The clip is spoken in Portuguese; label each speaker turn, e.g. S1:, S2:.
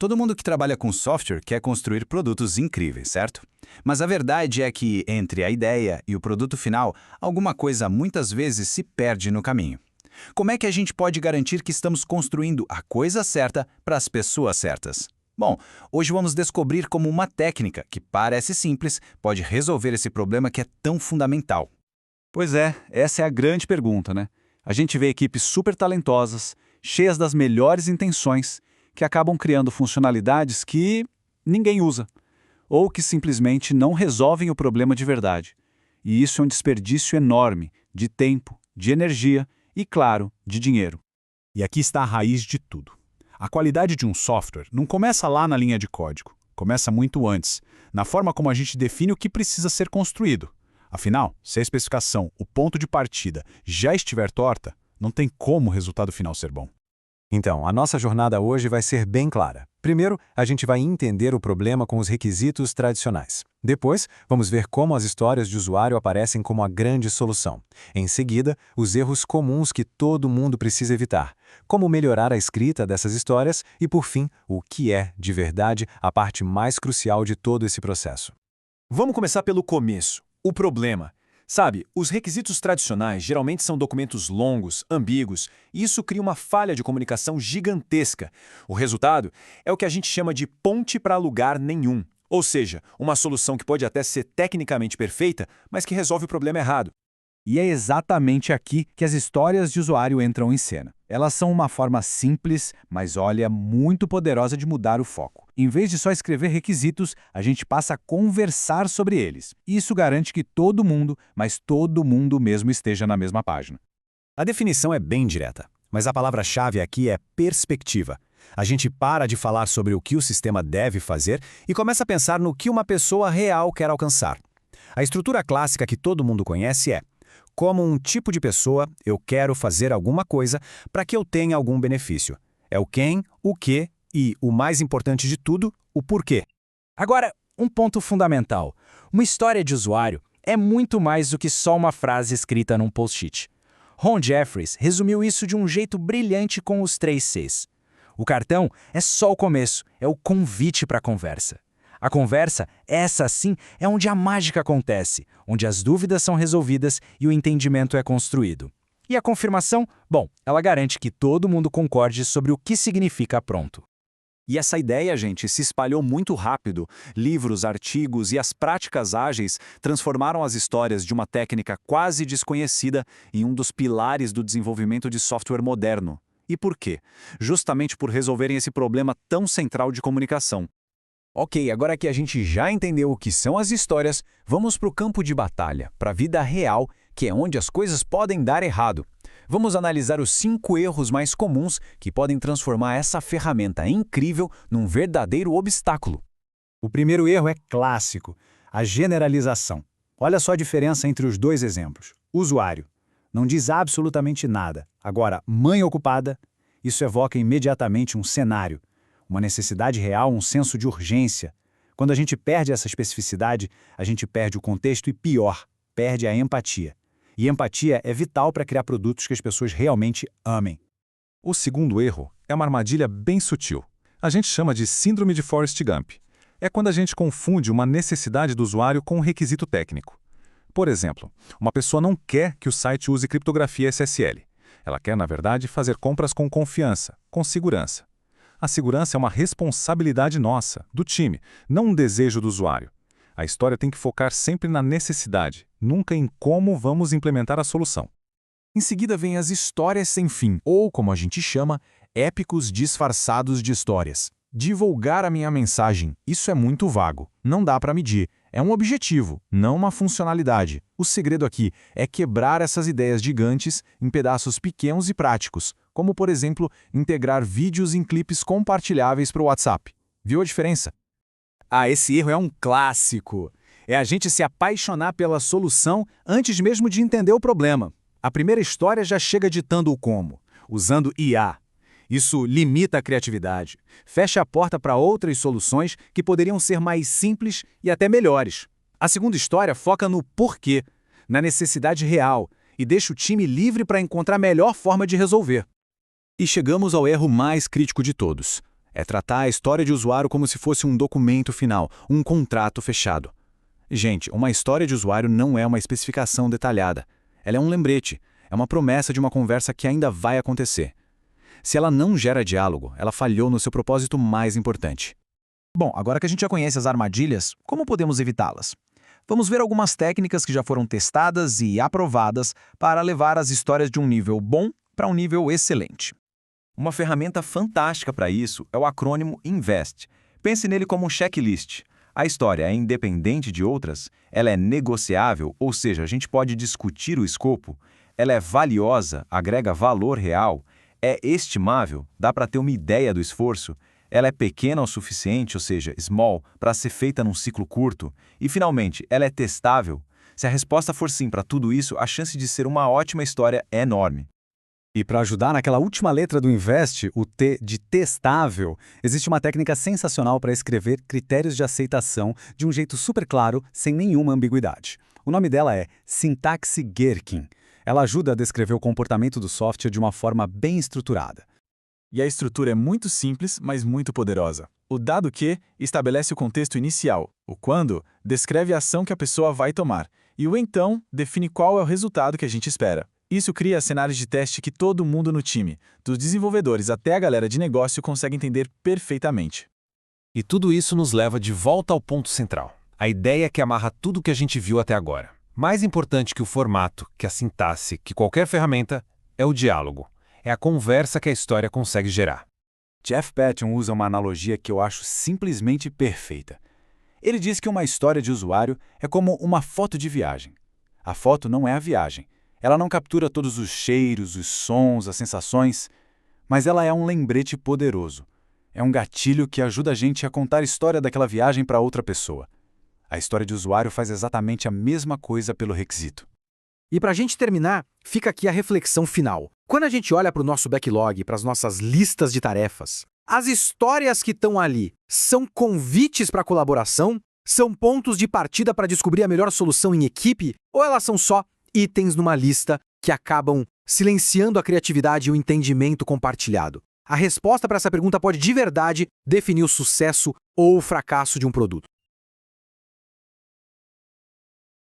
S1: Todo mundo que trabalha com software quer construir produtos incríveis, certo? Mas a verdade é que, entre a ideia e o produto final, alguma coisa muitas vezes se perde no caminho. Como é que a gente pode garantir que estamos construindo a coisa certa para as pessoas certas? Bom, hoje vamos descobrir como uma técnica que parece simples pode resolver esse problema que é tão fundamental.
S2: Pois é, essa é a grande pergunta, né? A gente vê equipes super talentosas, cheias das melhores intenções, que acabam criando funcionalidades que ninguém usa, ou que simplesmente não resolvem o problema de verdade. E isso é um desperdício enorme de tempo, de energia e, claro, de dinheiro.
S3: E aqui está a raiz de tudo. A qualidade de um software não começa lá na linha de código, começa muito antes, na forma como a gente define o que precisa ser construído. Afinal, se a especificação, o ponto de partida, já estiver torta, não tem como o resultado final ser bom.
S4: Então, a nossa jornada hoje vai ser bem clara. Primeiro, a gente vai entender o problema com os requisitos tradicionais. Depois, vamos ver como as histórias de usuário aparecem como a grande solução. Em seguida, os erros comuns que todo mundo precisa evitar. Como melhorar a escrita dessas histórias e, por fim, o que é, de verdade, a parte mais crucial de todo esse processo.
S5: Vamos começar pelo começo. O problema. Sabe, os requisitos tradicionais geralmente são documentos longos, ambíguos, e isso cria uma falha de comunicação gigantesca. O resultado é o que a gente chama de ponte para lugar nenhum. Ou seja, uma solução que pode até ser tecnicamente perfeita, mas que resolve o problema errado.
S2: E é exatamente aqui que as histórias de usuário entram em cena. Elas são uma forma simples, mas olha, muito poderosa de mudar o foco. Em vez de só escrever requisitos, a gente passa a conversar sobre eles. Isso garante que todo mundo, mas todo mundo mesmo esteja na mesma página.
S4: A definição é bem direta, mas a palavra-chave aqui é perspectiva. A gente para de falar sobre o que o sistema deve fazer e começa a pensar no que uma pessoa real quer alcançar. A estrutura clássica que todo mundo conhece é: como um tipo de pessoa, eu quero fazer alguma coisa para que eu tenha algum benefício. É o quem, o que e, o mais importante de tudo, o porquê.
S6: Agora, um ponto fundamental. Uma história de usuário é muito mais do que só uma frase escrita num post-it. Ron Jeffries resumiu isso de um jeito brilhante com os 3 Cs. O cartão é só o começo, é o convite para a conversa. A conversa, essa sim, é onde a mágica acontece, onde as dúvidas são resolvidas e o entendimento é construído. E a confirmação? Bom, ela garante que todo mundo concorde sobre o que significa pronto.
S5: E essa ideia, gente, se espalhou muito rápido. Livros, artigos e as práticas ágeis transformaram as histórias de uma técnica quase desconhecida em um dos pilares do desenvolvimento de software moderno. E por quê? Justamente por resolverem esse problema tão central de comunicação.
S4: Ok, agora que a gente já entendeu o que são as histórias, vamos para o campo de batalha, para a vida real, que é onde as coisas podem dar errado. Vamos analisar os 5 erros mais comuns que podem transformar essa ferramenta incrível num verdadeiro obstáculo.
S3: O primeiro erro é clássico, a generalização. Olha só a diferença entre os 2 exemplos. Usuário. Não diz absolutamente nada. Agora, mãe ocupada, isso evoca imediatamente um cenário. Uma necessidade real, um senso de urgência. Quando a gente perde essa especificidade, a gente perde o contexto e, pior, perde a empatia. E empatia é vital para criar produtos que as pessoas realmente amem.
S7: O segundo erro é uma armadilha bem sutil. A gente chama de síndrome de Forrest Gump. É quando a gente confunde uma necessidade do usuário com um requisito técnico. Por exemplo, uma pessoa não quer que o site use criptografia SSL. Ela quer, na verdade, fazer compras com confiança, com segurança. A segurança é uma responsabilidade nossa, do time, não um desejo do usuário. A história tem que focar sempre na necessidade, nunca em como vamos implementar a solução.
S8: Em seguida vem as histórias sem fim, ou, como a gente chama, épicos disfarçados de histórias. Divulgar a minha mensagem, isso é muito vago, não dá para medir. É um objetivo, não uma funcionalidade. O segredo aqui é quebrar essas ideias gigantes em pedaços pequenos e práticos, como, por exemplo, integrar vídeos em clipes compartilháveis para o WhatsApp. Viu a diferença?
S2: Ah, esse erro é um clássico. É a gente se apaixonar pela solução antes mesmo de entender o problema. A primeira história já chega ditando o como, usando IA. Isso limita a criatividade, fecha a porta para outras soluções que poderiam ser mais simples e até melhores. A segunda história foca no porquê, na necessidade real, e deixa o time livre para encontrar a melhor forma de resolver.
S4: E chegamos ao erro mais crítico de todos. É tratar a história de usuário como se fosse um documento final, um contrato fechado. Gente, uma história de usuário não é uma especificação detalhada. Ela é um lembrete, é uma promessa de uma conversa que ainda vai acontecer. Se ela não gera diálogo, ela falhou no seu propósito mais importante.
S8: Bom, agora que a gente já conhece as armadilhas, como podemos evitá-las? Vamos ver algumas técnicas que já foram testadas e aprovadas para levar as histórias de um nível bom para um nível excelente.
S5: Uma ferramenta fantástica para isso é o acrônimo INVEST. Pense nele como um checklist. A história é independente de outras, ela é negociável, ou seja, a gente pode discutir o escopo, ela é valiosa, agrega valor real, é estimável, dá para ter uma ideia do esforço, ela é pequena o suficiente, ou seja, small, para ser feita num ciclo curto, e finalmente, ela é testável. Se a resposta for sim para tudo isso, a chance de ser uma ótima história é enorme.
S3: E para ajudar naquela última letra do INVEST, o T de testável, existe uma técnica sensacional para escrever critérios de aceitação de um jeito super claro, sem nenhuma ambiguidade. O nome dela é Sintaxe Gherkin. Ela ajuda a descrever o comportamento do software de uma forma bem estruturada.
S2: E a estrutura é muito simples, mas muito poderosa. O dado que estabelece o contexto inicial, o quando descreve a ação que a pessoa vai tomar, e o então define qual é o resultado que a gente espera. Isso cria cenários de teste que todo mundo no time, dos desenvolvedores até a galera de negócio, consegue entender perfeitamente.
S4: E tudo isso nos leva de volta ao ponto central. A ideia que amarra tudo que a gente viu até agora. Mais importante que o formato, que a sintaxe, que qualquer ferramenta, é o diálogo. É a conversa que a história consegue gerar.
S3: Jeff Patton usa uma analogia que eu acho simplesmente perfeita. Ele diz que uma história de usuário é como uma foto de viagem. A foto não é a viagem. Ela não captura todos os cheiros, os sons, as sensações, mas ela é um lembrete poderoso. É um gatilho que ajuda a gente a contar a história daquela viagem para outra pessoa. A história de usuário faz exatamente a mesma coisa pelo requisito.
S6: E para a gente terminar, fica aqui a reflexão final. Quando a gente olha para o nosso backlog, para as nossas listas de tarefas, as histórias que estão ali são convites para colaboração? São pontos de partida para descobrir a melhor solução em equipe? Ou elas são só itens numa lista que acabam silenciando a criatividade e o entendimento compartilhado? A resposta para essa pergunta pode de verdade definir o sucesso ou o fracasso de um produto.